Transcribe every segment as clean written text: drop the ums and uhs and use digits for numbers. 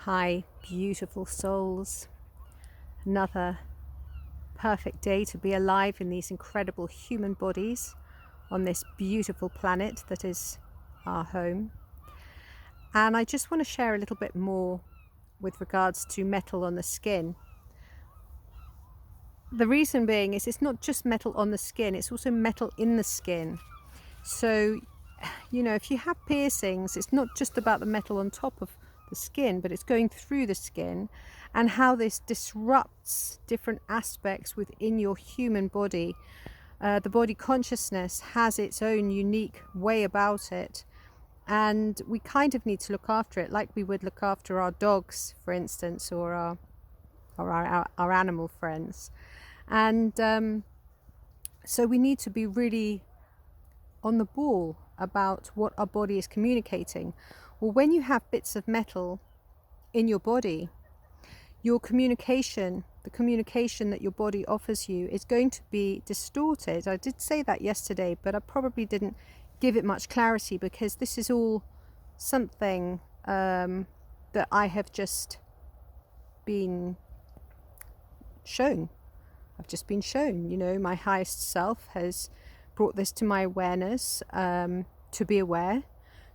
Hi, beautiful souls. Another perfect day to be alive in these incredible human bodies on this beautiful planet that is our home. And I just want to share a little bit more with regards to metal on the skin. The reason being is it's not just metal on the skin, it's also metal in the skin. So, if you have piercings, it's not just about the metal on top of the skin, but it's going through the skin, and how this disrupts different aspects within your human body. The body consciousness has its own unique way about it, and we kind of need to look after it like we would look after our dogs, for instance, or our animal friends. And so we need to be really on the ball about what our body is communicating. Well, when you have bits of metal in your body, your communication, the communication that your body offers you, is going to be distorted. I did say that yesterday, but I probably didn't give it much clarity, because this is all something that I have just been shown. I've just been shown. My highest self has brought this to my awareness, to be aware,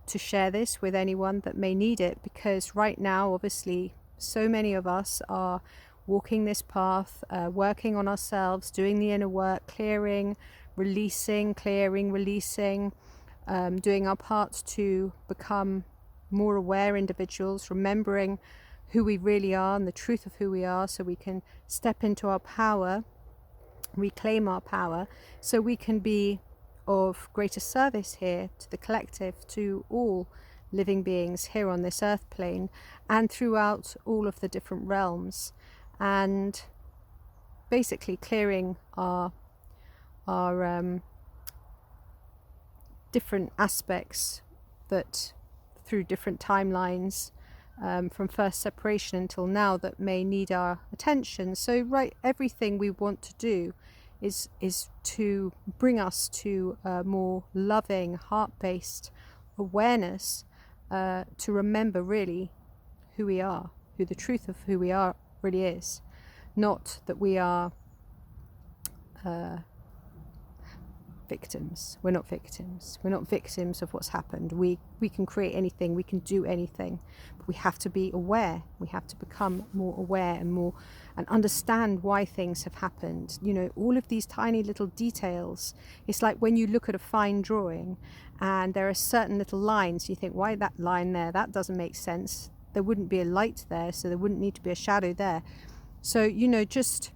to share this with anyone that may need it, because right now, obviously, so many of us are walking this path, working on ourselves, doing the inner work, clearing, releasing, doing our parts to become more aware individuals, remembering who we really are and the truth of who we are, so we can step into our power, reclaim our power, so we can be of greater service here to the collective, to all living beings here on this earth plane and throughout all of the different realms, and basically clearing our different aspects that through different timelines, from first separation until now, that may need our attention. So everything we want to do is to bring us to a more loving, heart-based awareness, to remember really who we are, who the truth of who we are really is. Not that we are victims. We're not victims. We're not victims of what's happened. We can create anything, we can do anything, but we have to be aware. We have to become more aware and understand why things have happened. All of these tiny little details. It's like when you look at a fine drawing and there are certain little lines, you think, why that line there? That doesn't make sense. There wouldn't be a light there, so there wouldn't need to be a shadow there. So, just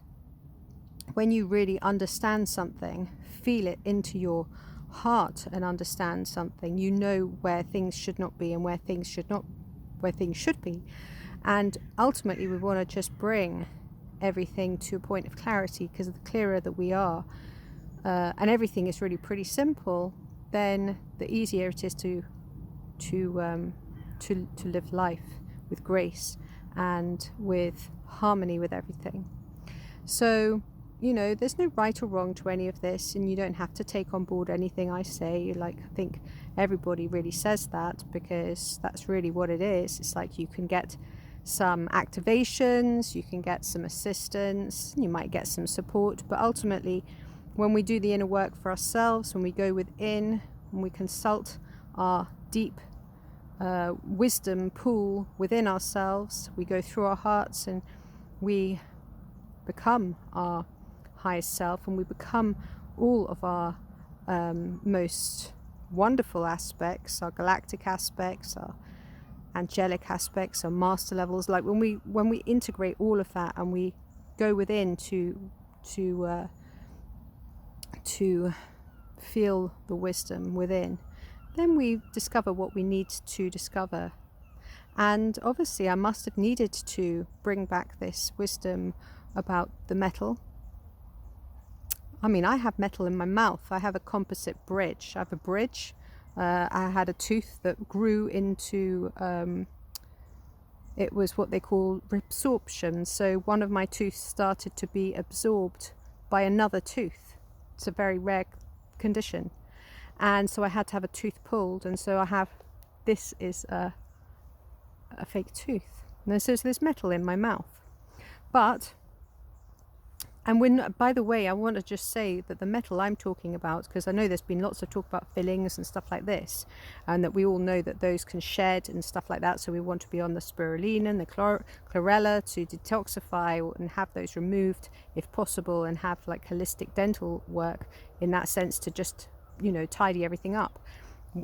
when you really understand something, feel it into your heart and understand something, where things should not be and where things should be. And ultimately we want to just bring everything to a point of clarity, because the clearer that we are, and everything is really pretty simple, then the easier it is to live life with grace and with harmony with everything. So there's no right or wrong to any of this, and you don't have to take on board anything I say. I think everybody really says that, because that's really what it is. It's like you can get some activations, you can get some assistance, you might get some support, but ultimately, when we do the inner work for ourselves, when we go within, when we consult our deep wisdom pool within ourselves, we go through our hearts and we become our highest self, and we become all of our most wonderful aspects, our galactic aspects, our angelic aspects, our master levels. Like when we integrate all of that and we go within to feel the wisdom within, then we discover what we need to discover. And obviously I must have needed to bring back this wisdom about the metal. I have metal in my mouth. I have a composite bridge. I have a bridge. I had a tooth that grew into, it was what they call reabsorption. So one of my teeth started to be absorbed by another tooth. It's a very rare condition. And so I had to have a tooth pulled. And so this is a fake tooth. And so there's metal in my mouth. But, and when, by the way, I want to just say that the metal I'm talking about, because I know there's been lots of talk about fillings and stuff like this, and that we all know that those can shed and stuff like that. So we want to be on the spirulina and the chlorella to detoxify and have those removed if possible, and have like holistic dental work in that sense to just, you know, tidy everything up.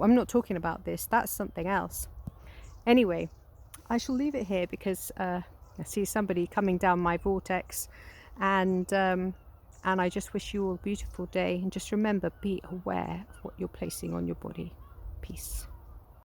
I'm not talking about this. That's something else. Anyway, I shall leave it here because I see somebody coming down my vortex, and I just wish you all a beautiful day, and just remember, be aware of what you're placing on your body. Peace.